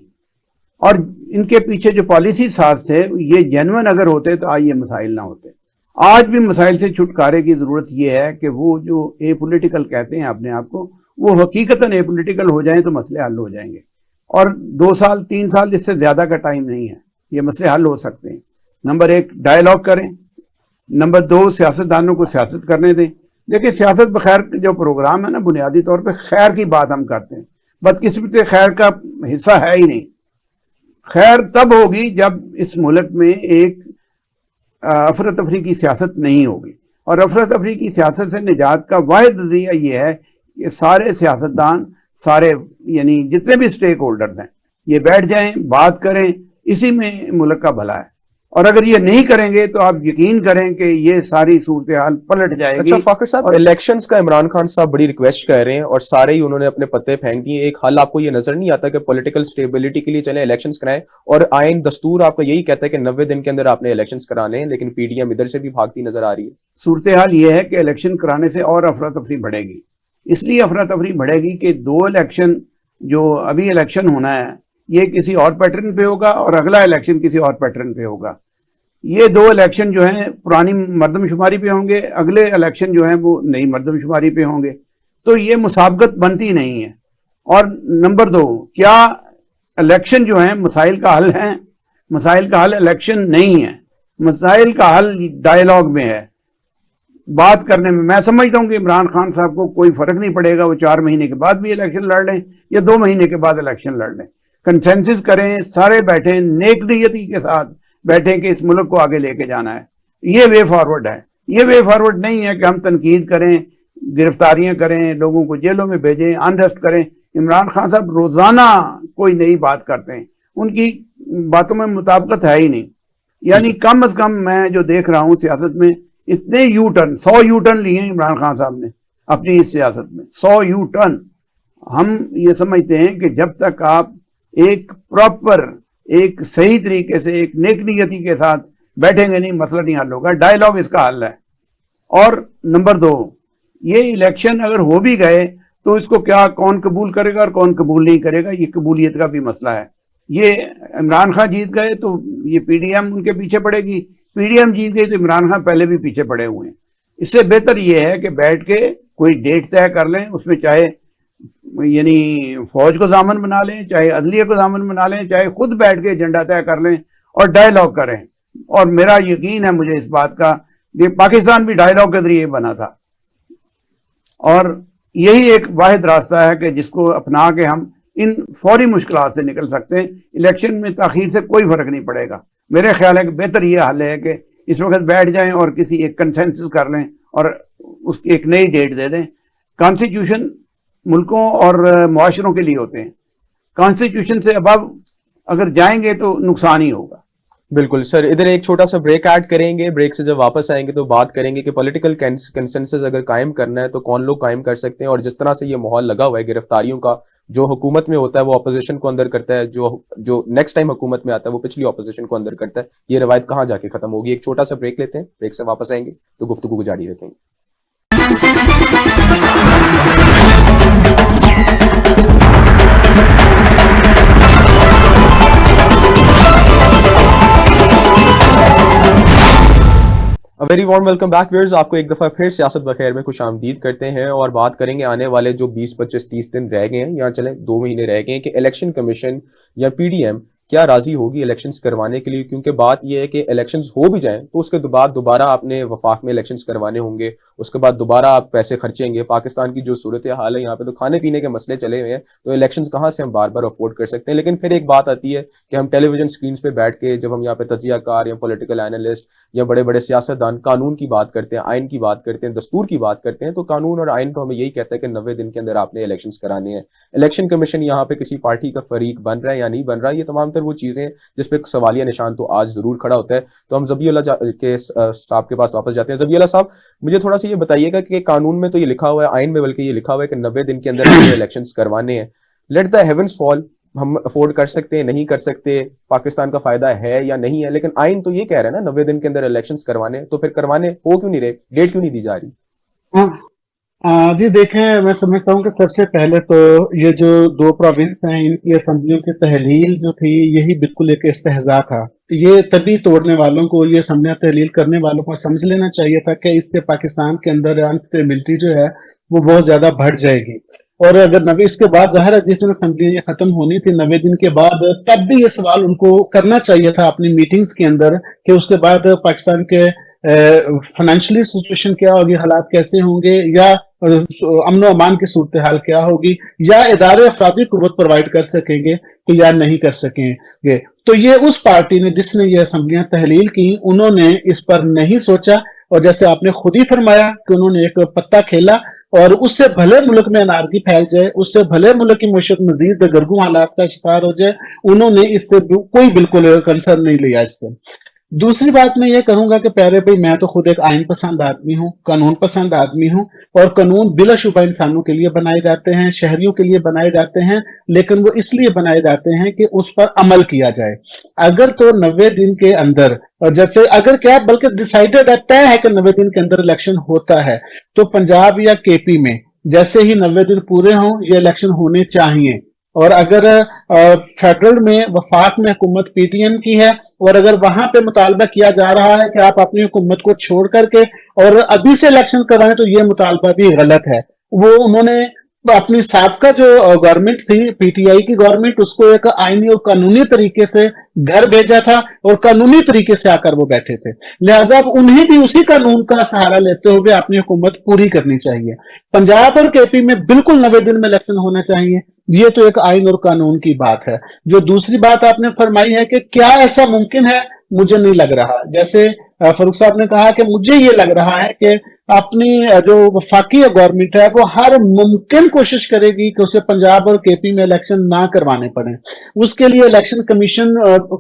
اور ان کے پیچھے جو پالیسی ساز تھے یہ جینون اگر ہوتے تو آج یہ مسائل نہ ہوتے. آج بھی مسائل سے چھٹکارے کی ضرورت یہ ہے کہ وہ جو اے پولیٹیکل کہتے ہیں اپنے آپ کو, وہ حقیقتاً اے پولیٹیکل ہو جائیں تو مسئلے حل ہو جائیں گے. اور 2 سال 3 سال اس سے زیادہ کا ٹائم نہیں ہے, یہ مسئلے حل ہو سکتے ہیں. نمبر 1 ڈائیلاگ کریں, نمبر 2 سیاستدانوں کو سیاست کرنے دیں. دیکھیں سیاست بخیر جو پروگرام ہے نا, بنیادی طور پہ خیر کی بات ہم کرتے ہیں, بدقسمت خیر کا حصہ ہے ہی نہیں. خیر تب ہوگی جب اس ملک میں ایک افراتفری کی سیاست نہیں ہوگی, اور افراتفری کی سیاست سے نجات کا واحد ذریعہ یہ ہے کہ سارے سیاستدان, سارے یعنی جتنے بھی سٹیک ہولڈرز ہیں, یہ بیٹھ جائیں, بات کریں, اسی میں ملک کا بھلا ہے. اور اگر یہ نہیں کریں گے تو آپ یقین کریں کہ یہ ساری صورتحال پلٹ جائے گی. اچھا فاقر صاحب, الیکشنز کا عمران خان صاحب بڑی ریکویسٹ کر رہے ہیں اور سارے ہی انہوں نے اپنے پتے پھینک دیے. ایک حل آپ کو یہ نظر نہیں آتا کہ پولیٹیکل سٹیبلٹی کے لیے چلیں الیکشنز کرائیں, اور آئین دستور آپ کا یہی کہتا ہے کہ 90 دن کے اندر آپ نے الیکشنز کرانے ہیں, لیکن پی ڈی ایم ادھر سے بھی بھاگتی نظر آ رہی ہے. صورتحال یہ ہے کہ الیکشن کرانے سے اور افراتفری بڑھے گی. اس لیے افراتفری بڑھے گی کہ 2 الیکشن جو ابھی الیکشن ہونا ہے یہ کسی اور پیٹرن پہ ہوگا اور اگلا الیکشن کسی اور پیٹرن پہ ہوگا. یہ 2 الیکشن جو ہیں پرانی مردم شماری پہ ہوں گے, اگلے الیکشن جو ہیں وہ نئی مردم شماری پہ ہوں گے. تو یہ مسابقت بنتی نہیں ہے. اور نمبر 2, کیا الیکشن جو ہیں مسائل کا حل ہیں؟ مسائل کا حل الیکشن نہیں ہے. مسائل کا حل ڈائیلاگ میں ہے, بات کرنے میں. میں سمجھتا ہوں کہ عمران خان صاحب کو کوئی فرق نہیں پڑے گا, وہ 4 مہینے کے بعد بھی الیکشن لڑ لیں یا 2 مہینے کے بعد الیکشن لڑ لیں. کنسنسس کریں, سارے بیٹھیں, نیک نیتی کے ساتھ بیٹھیں کہ اس ملک کو آگے لے کے جانا ہے. یہ وے فارورڈ ہے. یہ وے فارورڈ نہیں ہے کہ ہم تنقید کریں, گرفتاریاں کریں, لوگوں کو جیلوں میں بھیجیں, انریسٹ کریں. عمران خان صاحب روزانہ کوئی نئی بات کرتے ہیں, ان کی باتوں میں مطابقت ہے ہی نہیں. یعنی کم از کم میں جو دیکھ رہا ہوں سیاست میں اتنے یو ٹرن, 100 یو ٹرن لیے ہیں عمران خان صاحب نے اپنی اس سیاست میں, 100 یو ٹرن. ہم یہ سمجھتے ہیں کہ جب تک آپ ایک پراپر, ایک صحیح طریقے سے, ایک نیک نیتی کے ساتھ بیٹھیں گے نہیں, مسئلہ نہیں حل ہوگا. ڈائیلاگ اس کا حل ہے. اور نمبر 2, یہ الیکشن اگر ہو بھی گئے تو اس کو کیا کون قبول کرے گا اور کون قبول نہیں کرے گا, یہ قبولیت کا بھی مسئلہ ہے. یہ عمران خان جیت گئے تو یہ پی ڈی ایم ان کے پیچھے پڑے گی, پی ڈی ایم جیت گئی تو عمران خان پہلے بھی پیچھے پڑے ہوئے ہیں. اس سے بہتر یہ ہے کہ بیٹھ کے کوئی ڈیٹ طے کر لیں, اس میں چاہے یعنی فوج کو ضامن بنا لیں, چاہے عدلیہ کو ضامن بنا لیں, چاہے خود بیٹھ کے ایجنڈا طے کر لیں اور ڈائیلاگ کریں. اور میرا یقین ہے مجھے اس بات کا کہ پاکستان بھی ڈائیلاگ کے ذریعے بنا تھا, اور یہی ایک واحد راستہ ہے کہ جس کو اپنا کے ہم ان فوری مشکلات سے نکل سکتے ہیں. الیکشن میں تاخیر سے کوئی فرق نہیں پڑے گا. میرے خیال ہے کہ بہتر یہ حل ہے کہ اس وقت بیٹھ جائیں اور کسی ایک کنسنسس کر لیں اور اس کی ایک نئی ڈیٹ دے دیں. کانسٹیٹیوشن ملکوں اور معاشروں کے لیے ہوتے ہیں, کانسٹیٹیوشن سے ابو اگر جائیں گے تو نقصان ہی ہوگا. بالکل سر, ادھر ایک چھوٹا سا بریک ایڈ کریں گے. بریک سے جب واپس آئیں گے تو بات کریں گے کہ پولیٹیکل کنسنسس اگر قائم کرنا ہے تو کون لوگ قائم کر سکتے ہیں, اور جس طرح سے یہ ماحول لگا ہوا ہے گرفتاریوں کا, جو حکومت میں ہوتا ہے وہ اپوزیشن کو اندر کرتا ہے, جو نیکسٹ ٹائم حکومت میں آتا ہے وہ پچھلی اپوزیشن کو اندر کرتا ہے, یہ روایت کہاں جا کے ختم ہوگی. ایک چھوٹا سا بریک لیتے ہیں, بریک سے واپس آئیں گے تو گفتگو کو جاری رکھیں گے. Very warm welcome back viewers, آپ کو ایک دفعہ پھر سیاست بخیر میں خوش آمدید کرتے ہیں, اور بات کریں گے آنے والے جو 20 25 30 دن رہ گئے ہیں, یا چلیں 2 مہینے رہ گئے ہیں, کہ الیکشن کمیشن یا پی ڈی ایم کیا راضی ہوگی الیکشنز کروانے کے لیے؟ کیونکہ بات یہ ہے کہ الیکشنز ہو بھی جائیں تو اس کے بعد دوبارہ آپ نے وفاق میں الیکشنز کروانے ہوں گے, اس کے بعد دوبارہ آپ پیسے خرچیں گے. پاکستان کی جو صورتحال ہے یہاں پہ تو کھانے پینے کے مسئلے چلے ہوئے ہیں, تو الیکشنز کہاں سے ہم بار بار افورڈ کر سکتے ہیں؟ لیکن پھر ایک بات آتی ہے کہ ہم ٹیلی ویژن اسکرینس پہ بیٹھ کے جب ہم یہاں پہ تجزیہ کار یا پولیٹیکل اینالسٹ یا بڑے بڑے سیاستدان قانون کی بات کرتے ہیں, آئین کی بات کرتے ہیں, دستور کی بات کرتے ہیں, تو قانون اور آئین تو ہمیں یہی کہتا ہے کہ 90 دن کے اندر آپ نے الیکشنز کرانے ہیں. الیکشن کمیشن یہاں پہ کسی پارٹی کا فریق بن رہا ہے یا نہیں بن رہا, یہ تمام تر وہ چیزیں جس پہ سوالیہ نشان تو آج ضرور کھڑا ہوتا ہے. تو ہم ذبیح اللہ کے صاحب کے پاس واپس جاتے ہیں. ذبیح اللہ صاحب, مجھے تھوڑا سا یہ بتائیے گا کہ قانون میں تو یہ لکھا ہوا ہے, آئین میں بلکہ یہ لکھا ہوا ہے کہ 90 دن کے اندر ہمیں الیکشنز کروانے ہیں. لیٹ دا ہیونز فال, ہم افورڈ کر سکتے ہیں نہیں کر سکتے, پاکستان کا فائدہ ہے یا نہیں ہے, لیکن آئین تو یہ کہہ رہا ہے نا 90 دن کے اندر الیکشنز کروانے, تو پھر کروانے ہو کیوں نہیں رہے, ڈیٹ کیوں نہیں دی جا رہی؟ جی دیکھیں, میں سمجھتا ہوں کہ سب سے پہلے تو یہ جو 2 پروونس ہیں ان کی اسمبلیوں کی تحلیل جو تھی یہی بالکل ایک استہزاء تھا. یہ تبھی توڑنے والوں کو, یہ اسمبلیاں تحلیل کرنے والوں کو سمجھ لینا چاہیے تھا کہ اس سے پاکستان کے اندر انسٹیبلٹی جو ہے وہ بہت زیادہ بڑھ جائے گی. اور اگر 90 اس کے بعد ظاہر ہے جس دن اسمبلیاں یہ ختم ہونی تھی 90 دن کے بعد, تب بھی یہ سوال ان کو کرنا چاہیے تھا اپنی میٹنگز کے اندر کہ اس کے بعد پاکستان کے فائنینشلی سچویشن کیا ہوگی, حالات کیسے ہوں گے, یا امن و امان کی صورتحال کیا ہوگی, یا ادارے افرادی قوت پرووائڈ کر سکیں گے کہ یا نہیں کر سکیں گے. تو یہ اس پارٹی نے جس نے یہ اسمبلیاں تحلیل کی, انہوں نے اس پر نہیں سوچا, اور جیسے آپ نے خود ہی فرمایا کہ انہوں نے ایک پتا کھیلا, اور اس سے بھلے ملک میں انارکی پھیل جائے, اس سے بھلے ملک کی معیشت مزید گرگوں حالات کا شکار ہو جائے, انہوں نے اس سے کوئی بالکل کنسرن نہیں لیا اس سے. دوسری بات میں یہ کہوں گا کہ پیارے بھائی, میں تو خود ایک آئین پسند آدمی ہوں, قانون پسند آدمی ہوں, اور قانون بلا شبہ انسانوں کے لیے بنائے جاتے ہیں, شہریوں کے لیے بنائے جاتے ہیں, لیکن وہ اس لیے بنائے جاتے ہیں کہ اس پر عمل کیا جائے. اگر تو 90 دن کے اندر, اور جیسے اگر کیا بلکہ ڈیسائیڈڈ طے ہے کہ 90 دن کے اندر الیکشن ہوتا ہے, تو پنجاب یا کے پی میں جیسے ہی 90 دن پورے ہوں یہ الیکشن ہونے چاہیے. اور اگر فیڈرل میں وفاق میں حکومت پی ٹی ایم کی ہے, اور اگر وہاں پہ مطالبہ کیا جا رہا ہے کہ آپ اپنی حکومت کو چھوڑ کر کے اور ابھی سے الیکشن کروائیں, تو یہ مطالبہ بھی غلط ہے. وہ انہوں نے اپنی سابقہ جو گورنمنٹ تھی پی ٹی آئی کی گورنمنٹ, اس کو ایک آئینی اور قانونی طریقے سے گھر بھیجا تھا, اور قانونی طریقے سے آ کر وہ بیٹھے تھے. لہٰذا اب انہیں بھی اسی قانون کا سہارا لیتے ہوئے اپنی حکومت پوری کرنی چاہیے. پنجاب اور کے پی میں بالکل 90 دن میں الیکشن ہونا چاہیے, یہ تو ایک آئین اور قانون کی بات ہے. جو دوسری بات آپ نے فرمائی ہے کہ کیا ایسا ممکن ہے, مجھے نہیں لگ رہا. جیسے فاروق صاحب نے کہا کہ مجھے یہ لگ رہا ہے کہ اپنی جو وفاقی گورنمنٹ ہے وہ ہر ممکن کوشش کرے گی کہ اسے پنجاب اور کے پی میں الیکشن نہ کروانے پڑے. اس کے لیے الیکشن کمیشن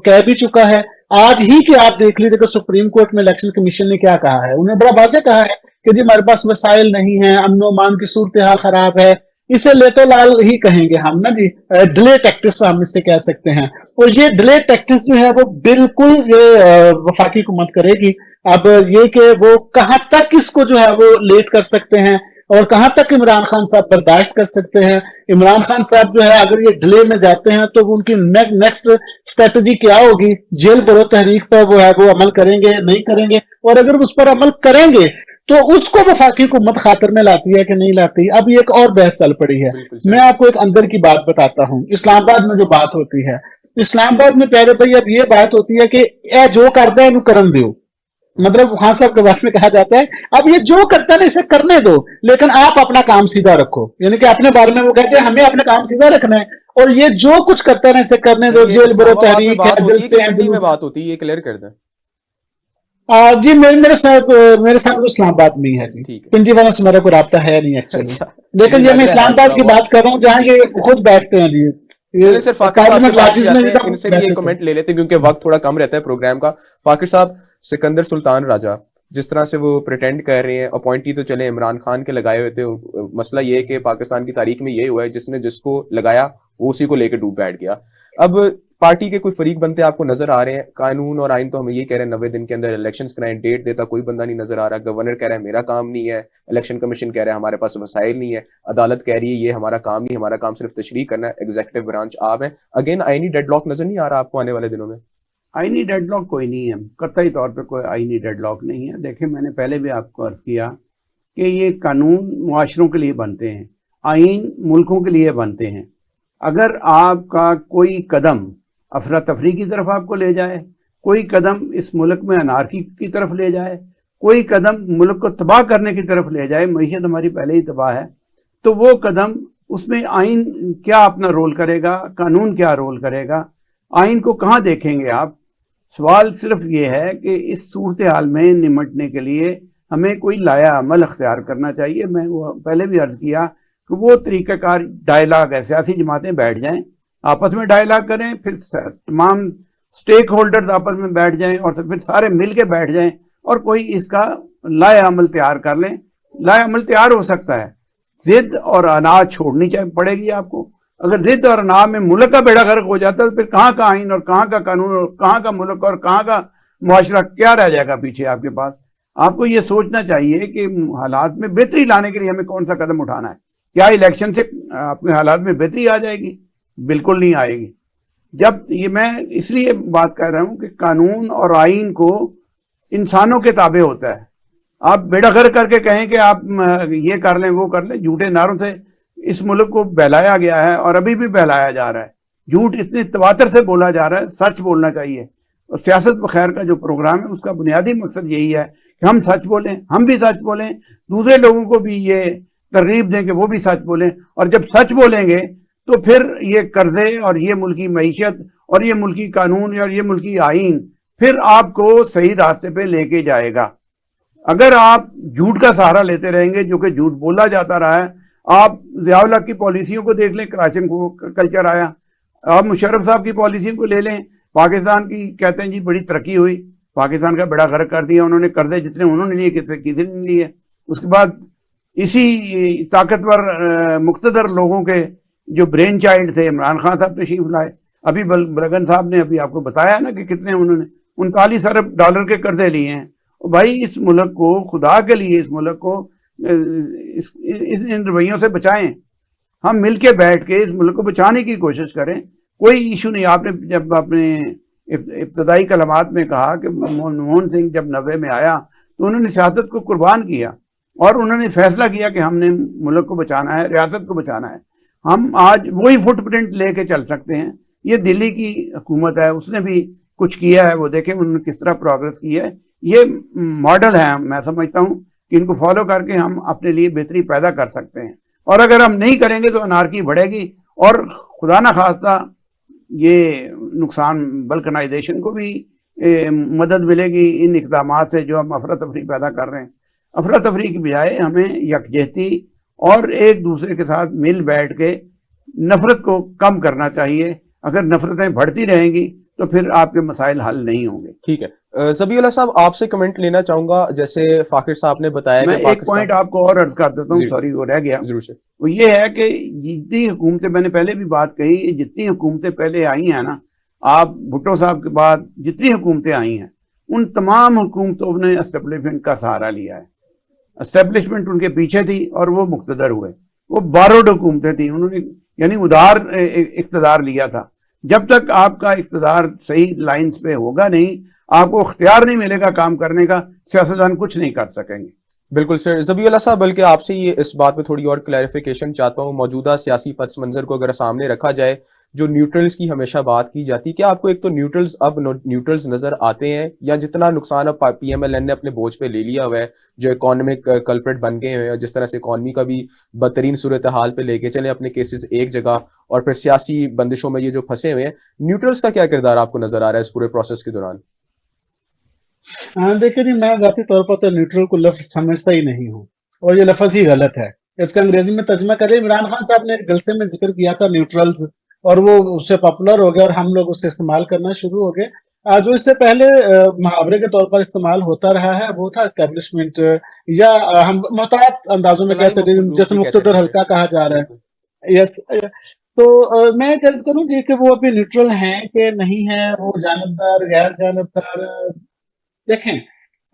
کہہ بھی چکا ہے. آج ہی کہ آپ دیکھ لیجیے کہ سپریم کورٹ میں الیکشن کمیشن نے کیا کہا ہے. انہیں بڑا واضح کہا ہے کہ جی ہمارے پاس وسائل نہیں ہیں, امن و امان کی صورتحال خراب ہے. اسے لیٹو لال ہی کہیں گے ہم نا جی, ڈیلے ٹیکٹس ہم اس سے کہہ سکتے ہیں. اور یہ ڈیلے ٹیکٹس جو ہے وہ بالکل یہ وفاقی حکومت کرے گی. اب یہ کہ وہ کہاں تک اس کو جو ہے وہ لیٹ کر سکتے ہیں, اور کہاں تک عمران خان صاحب برداشت کر سکتے ہیں. عمران خان صاحب جو ہے اگر یہ ڈیلے میں جاتے ہیں تو ان کی نیکسٹ اسٹریٹجی کیا ہوگی, جیل برو تحریک پر وہ ہے وہ عمل کریں گے نہیں کریں گے, اور اگر اس پر عمل کریں گے تو اس کو وفاقی حکومت خاطر میں لاتی ہے کہ نہیں لاتی. اب ایک اور بحث چل پڑی ہے. میں آپ کو ایک اندر کی بات بتاتا ہوں. اسلام آباد میں جو بات ہوتی ہے, اسلام آباد میں پیارے بھائی اب یہ بات ہوتی ہے کہ اے جو کرتا ہے انہوں کرن دیو, مطلب خان صاحب کے بارے میں کہا جاتا ہے اب یہ جو کرتا ہے نا اسے کرنے دو, لیکن آپ اپنا کام سیدھا رکھو. یعنی کہ اپنے بارے میں وہ کہتے ہیں ہمیں اپنا کام سیدھا رکھنا ہے, اور یہ جو کچھ کرتا ہے نا اسے کرنے دو. جیل برو تحریک ہے, جیل سے میں بات ہوتی ہے, یہ کلیئر کر دیں. جی میرے ساتھ اسلام آباد میں ہی ہے جی, پنجی والوں سے میرا کوئی رابطہ ہے نہیں ایکچولی, لیکن یہ میں اسلام آباد کی بات کر رہا ہوں جہاں یہ خود بیٹھتے ہیں جی. ان سے بھی ایک کمنٹ لے لیتے ہیں کیونکہ وقت تھوڑا کم رہتا ہے پروگرام کا. فاقر صاحب, سکندر سلطان راجہ جس طرح سے وہ پریٹینڈ کر رہے ہیں, اپوائنٹی تو چلے عمران خان کے لگائے ہوئے تھے. مسئلہ یہ ہے کہ پاکستان کی تاریخ میں یہ ہوا ہے جس نے جس کو لگایا وہ اسی کو لے کے ڈوب بیٹھ گیا. اب پارٹی کے کوئی فریق بنتے آپ کو نظر آ رہے ہیں؟ قانون اور آئین تو ہمیں یہ کہہ رہے ہیں 90 دن کے اندر الیکشنز کرائیں, ڈیٹ دیتا کوئی بندہ نہیں نظر آ رہا. گورنر کہہ رہا ہے میرا کام نہیں ہے, الیکشن کمیشن کہہ رہا ہے ہمارے پاس وسائل نہیں ہے, عدالت کہہ رہی ہے یہ ہمارا کام نہیں, ہمارا کام صرف تشریح کرنا ہے, ایگزیکٹو برانچ آپ ہیں. اگین آئینی ڈیڈ لاک نظر نہیں آ رہا آپ کو آنے والے دنوں میں؟ آئینی ڈیڈ لاک کوئی نہیں ہے, قطعی طور پہ کوئی آئینی ڈیڈ لاک نہیں ہے. دیکھیں میں نے پہلے بھی آپ کو عرض کیا کہ یہ قانون معاشروں کے لیے بنتے ہیں, آئین ملکوں کے لیے بنتے ہیں. اگر آپ کا کوئی قدم افراتفری کی طرف آپ کو لے جائے، کوئی قدم اس ملک میں انارکی کی طرف لے جائے، کوئی قدم ملک کو تباہ کرنے کی طرف لے جائے، معیشت ہماری پہلے ہی تباہ ہے، تو وہ قدم اس میں آئین کیا اپنا رول کرے گا، قانون کیا رول کرے گا، آئین کو کہاں دیکھیں گے آپ؟ سوال صرف یہ ہے کہ اس صورتحال میں نمٹنے کے لیے ہمیں کوئی لایا عمل اختیار کرنا چاہیے. میں وہ پہلے بھی عرض کیا کہ وہ طریقہ کار ڈائلاگ ہے، سیاسی جماعتیں بیٹھ جائیں، آپس میں ڈائلاگ کریں، پھر تمام سٹیک ہولڈرز آپس میں بیٹھ جائیں اور پھر سارے مل کے بیٹھ جائیں اور کوئی اس کا لایا عمل تیار کر لیں. لایا عمل تیار ہو سکتا ہے، ضد اور انا چھوڑنی پڑے گی آپ کو. اگر ضد اور انا میں ملک کا بیڑا غرق ہو جاتا ہے تو پھر کہاں کا آئین اور کہاں کا قانون اور کہاں کا ملک اور کہاں کا معاشرہ کیا رہ جائے گا پیچھے آپ کے پاس؟ آپ کو یہ سوچنا چاہیے کہ حالات میں بہتری لانے کے لیے ہمیں کون سا قدم اٹھانا ہے. کیا الیکشن سے آپ کے حالات میں بہتری آ جائے گی؟ بالکل نہیں آئے گی. جب یہ میں اس لیے بات کر رہا ہوں کہ قانون اور آئین کو انسانوں کے تابع ہوتا ہے. آپ بیڑا غرق کر کے کہیں کہ آپ یہ کر لیں وہ کر لیں، جھوٹے نعروں سے اس ملک کو بہلایا گیا ہے اور ابھی بھی بہلایا جا رہا ہے. جھوٹ اتنے تواتر سے بولا جا رہا ہے، سچ بولنا چاہیے. اور سیاست بخیر کا جو پروگرام ہے اس کا بنیادی مقصد یہی ہے کہ ہم سچ بولیں، ہم بھی سچ بولیں، دوسرے لوگوں کو بھی یہ ترغیب دیں کہ وہ بھی سچ بولیں. اور جب سچ بولیں گے تو پھر یہ قرضے اور یہ ملکی معیشت اور یہ ملکی قانون اور یہ ملکی آئین پھر آپ کو صحیح راستے پہ لے کے جائے گا. اگر آپ جھوٹ کا سہارا لیتے رہیں گے، جو کہ جھوٹ بولا جاتا رہا ہے، آپ ضیاء الحق کی پالیسیوں کو دیکھ لیں، کلاشن کلچر آیا. آپ مشرف صاحب کی پالیسیوں کو لے لیں، پاکستان کی کہتے ہیں جی بڑی ترقی ہوئی، پاکستان کا بڑا غرق کر دیا انہوں نے، قرضے جتنے انہوں نے لیے کسی نے نہیں لیے. اس کے بعد اسی طاقتور مقتدر لوگوں کے جو برین چائلڈ تھے، عمران خان صاحب تشریف لائے. ابھی برگن صاحب نے ابھی آپ کو بتایا نا کہ کتنے انہوں نے 39 ارب ڈالر کے قرضے لیے ہیں. بھائی اس ملک کو، خدا کے لیے اس ملک کو ان رویوں سے بچائیں. ہم مل کے بیٹھ کے اس ملک کو بچانے کی کوشش کریں. کوئی ایشو نہیں. آپ نے جب اپنے ابتدائی کلمات میں کہا کہ منموہن سنگھ جب 90 میں آیا تو انہوں نے سیاست کو قربان کیا اور انہوں نے فیصلہ کیا کہ ہم نے ملک کو بچانا ہے، ریاست کو بچانا ہے. ہم آج وہی فٹ پرنٹ لے کے چل سکتے ہیں. یہ دلی کی حکومت ہے، اس نے بھی کچھ کیا ہے، وہ دیکھیں انہوں نے کس طرح پروگرس کی ہے. یہ ماڈل ہے. میں سمجھتا ہوں کہ ان کو فالو کر کے ہم اپنے لیے بہتری پیدا کر سکتے ہیں. اور اگر ہم نہیں کریں گے تو انارکی بڑھے گی اور خدا نہ خواستہ یہ نقصان بلکنائزیشن کو بھی مدد ملے گی ان اقدامات سے جو ہم افراتفری پیدا کر رہے ہیں. افراتفری کی بجائے ہمیں یکجہتی اور ایک دوسرے کے ساتھ مل بیٹھ کے نفرت کو کم کرنا چاہیے. اگر نفرتیں بڑھتی رہیں گی تو پھر آپ کے مسائل حل نہیں ہوں گے. ٹھیک ہے ذبیح اللہ صاحب، آپ سے کمنٹ لینا چاہوں گا. جیسے فاخر صاحب نے بتایا میں ایک پوائنٹ آپ کو اور عرض کر دیتا ہوں، سوری وہ رہ گیا. ضرور سے. وہ یہ ہے کہ جتنی حکومتیں، میں نے پہلے بھی بات کہی، جتنی حکومتیں پہلے آئی ہیں نا، آپ بھٹو صاحب کے بعد جتنی حکومتیں آئی ہیں ان تمام حکومتوں نے اسٹیبلشمنٹ کا سہارا لیا ہے. اسٹیبلشمنٹ ان کے پیچھے تھی اور وہ مقتدر ہوئے. وہ باروڈ حکومتیں تھیں، انہوں نے یعنی ادھار اقتدار لیا تھا. جب تک آپ کا اقتدار صحیح لائنز پہ ہوگا نہیں، آپ کو اختیار نہیں ملے گا کام کرنے کا، سیاستدان کچھ نہیں کر سکیں گے. بالکل سر. ذبیح اللہ صاحب، بلکہ آپ سے یہ اس بات پہ تھوڑی اور کلیریفیکیشن چاہتا ہوں. موجودہ سیاسی پس منظر کو اگر سامنے رکھا جائے، جو نیوٹرلز کی ہمیشہ بات کی جاتی، کیا آپ کو ایک تو نیوٹرلز اب نیوٹرلز نظر آتے ہیں، یا جتنا نقصان اب پی ایم ایل این نے اپنے بوجھ پہ لے لیا ہوا ہے، جو اکانومک کلپریٹ بن گئے ہیں، جس طرح سے اکانومی کا بھی بدترین صورتحال پہ لے کے چلے اپنے کیسز ایک جگہ، اور پھر سیاسی بندشوں میں یہ جو پھنسے ہوئے ہیں، نیوٹرلز کا کیا کردار آپ کو نظر آ رہا ہے اس پورے پروسیس کے دوران؟ دیکھیں جی، میں ذاتی طور پر تو نیوٹرل کو لفظ سمجھتا ہی نہیں ہوں، اور یہ لفظ ہی غلط ہے. اس کا انگریزی میں ترجمہ کریں. عمران خان صاحب نے ایک جلسے میں ذکر کیا تھا نیوٹرلز، اور وہ اس سے پاپولر ہو گیا اور ہم لوگ اسے استعمال کرنا شروع ہو گئے. جو اس سے پہلے محاورے کے طور پر استعمال ہوتا رہا ہے وہ تھا اسٹیبلشمنٹ، یا ہم محتاط اندازوں میں کہتے ہیں جیسے مقتدر حلقہ کہا جا رہا ہے. یس. تو میں عرض کروں جی کہ وہ ابھی نیوٹرل ہیں کہ نہیں ہیں، وہ جانبدار غیر جانبدار. دیکھیں،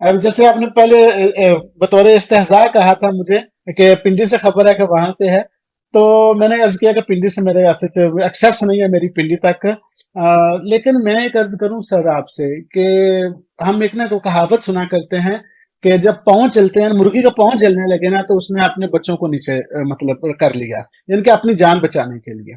اب جیسے آپ نے پہلے بطور استہزاء کہا تھا مجھے کہ پنڈی سے خبر ہے کہ وہاں سے ہے، تو میں نے عرض کیا کہ پنڈی سے میرے ایکسیس نہیں ہے میری پنڈی تک. لیکن میں ایک عرض کروں سر آپ سے کہ ہم ایک نا کو کہاوت سنا کرتے ہیں کہ جب پاؤں چلتے ہیں, مرغی کا پاؤں جلنے لگے نا, تو اس نے اپنے بچوں کو نیچے مطلب کر لیا, یعنی کہ اپنی جان بچانے کے لیے.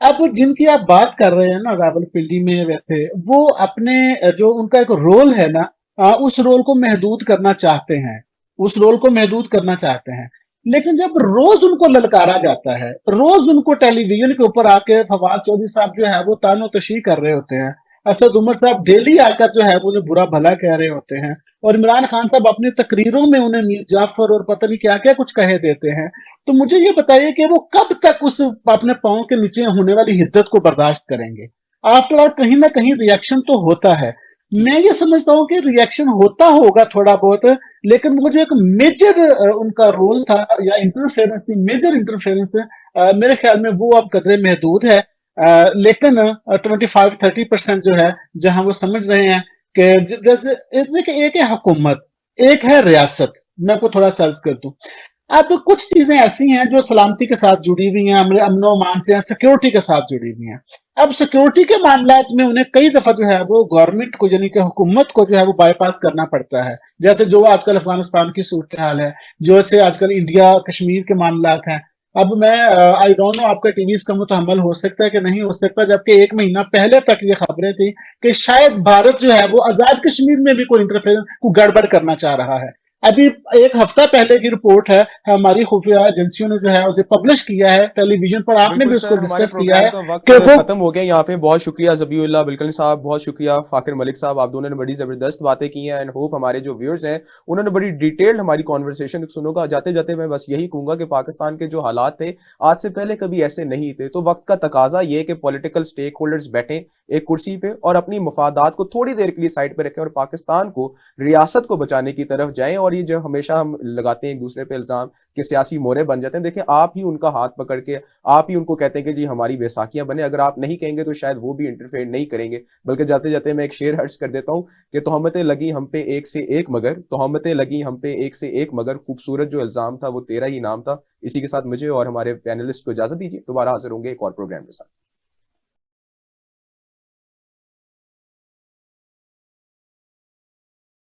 اب جن کی آپ بات کر رہے ہیں نا راولپنڈی میں, ویسے وہ اپنے جو ان کا ایک رول ہے نا, اس رول کو محدود کرنا چاہتے ہیں, اس رول کو محدود کرنا چاہتے ہیں. لیکن جب روز ان کو للکارا جاتا ہے, روز ان کو ٹیلی ویژن کے اوپر آ کے فواد چودھری صاحب جو ہے وہ تان و تشیح کر رہے ہوتے ہیں, اسد عمر صاحب ڈیلی آ کر جو ہے وہ برا بھلا کہہ رہے ہوتے ہیں, اور عمران خان صاحب اپنی تقریروں میں انہیں میر جعفر اور پتہ نہیں کیا کیا کچھ کہے دیتے ہیں, تو مجھے یہ بتائیے کہ وہ کب تک اس اپنے پاؤں کے نیچے ہونے والی حدت کو برداشت کریں گے؟ آفٹر آل کہیں نہ کہیں ریئیکشن تو ہوتا ہے. میں یہ سمجھتا ہوں کہ ریئیکشن ہوتا ہوگا تھوڑا بہت, لیکن وہ جو ایک میجر ان کا رول تھا یا انٹرفیئرنس تھی, میجر انٹرفیئرنس, میرے خیال میں وہ اب قدرے محدود ہے. لیکن 25-30% جو ہے جہاں وہ سمجھ رہے ہیں کہ جیسے ایک ہے حکومت, ایک ہے ریاست. میں آپ کو تھوڑا سا عرض کر دوں, اب کچھ چیزیں ایسی ہیں جو سلامتی کے ساتھ جڑی ہوئی ہیں, امن و امان سے, سیکیورٹی کے ساتھ جڑی ہوئی ہیں. اب سیکیورٹی کے معاملات میں انہیں کئی دفعہ جو ہے وہ گورنمنٹ کو, یعنی کہ حکومت کو جو ہے وہ بائی پاس کرنا پڑتا ہے, جیسے جو آج کل افغانستان کی صورتحال ہے, جو سے آج کل انڈیا کشمیر کے معاملات ہیں. اب میں آئی ڈونٹ نو آپ کا ٹی وی اس کا متحمل ہو سکتا ہے کہ نہیں ہو سکتا, جبکہ 1 مہینہ پہلے تک یہ خبریں تھی کہ شاید بھارت جو ہے وہ آزاد کشمیر میں بھی کوئی انٹرفیئرنس کو گڑبڑ کرنا چاہ رہا ہے. ابھی 1 ہفتہ پہلے کی رپورٹ ہے, ہماری خفیہ ایجنسیوں نے جو ہے اسے پبلش کیا ہے ٹیلی ویژن پر, آپ نے بالکل بھی اس کو سر, ہمارے ڈسکس کیا پروگرام ہے کا وقت کہ وہ ختم ہو گیا یہاں پہ. بہت شکریہ ذبیح اللہ بلکن صاحب, بہت شکریہ فاقر ملک صاحب, آپ دونوں نے بڑی زبردست باتیں کی ہیں, اینڈ ہوپ ہمارے جو ویورز ہیں انہوں نے بڑی ڈیٹیلڈ ہماری کانورسیشن سنو گا. جاتے جاتے میں بس یہی کہوں گا کہ پاکستان کے جو حالات تھے آج سے پہلے کبھی ایسے نہیں تھے, تو وقت کا تقاضا یہ کہ پولیٹیکل سٹیک ہولڈرز بیٹھیں ایک کرسی پہ اور اپنی مفادات کو تھوڑی دیر کے لیے سائڈ پہ رکھیں اور پاکستان کو, ریاست کو بچانے کی طرف جائیں. اور یہ جو ہمیشہ ہم لگاتے ہیں ایک دوسرے پہ الزام کہ سیاسی مورے بن جاتے ہیں, دیکھیں آپ ہی ان کا ہاتھ پکڑ کے آپ ہی ان کو کہتے ہیں کہ جی ہماری بیساکھیاں بنے. اگر آپ نہیں کہیں گے تو شاید وہ بھی انٹرفیئر نہیں کریں گے. بلکہ جاتے جاتے میں ایک شعر عرض کر دیتا ہوں کہ تہمتیں لگی ہم پہ ایک سے ایک مگر, تہمتیں لگی ہم پہ ایک سے ایک مگر, خوبصورت جو الزام تھا وہ تیرا ہی نام تھا. اسی کے ساتھ مجھے اور ہمارے پینلسٹ کو اجازت دیجیے, دوبارہ حاضر ہوں گے ایک اور پروگرام کے ساتھ.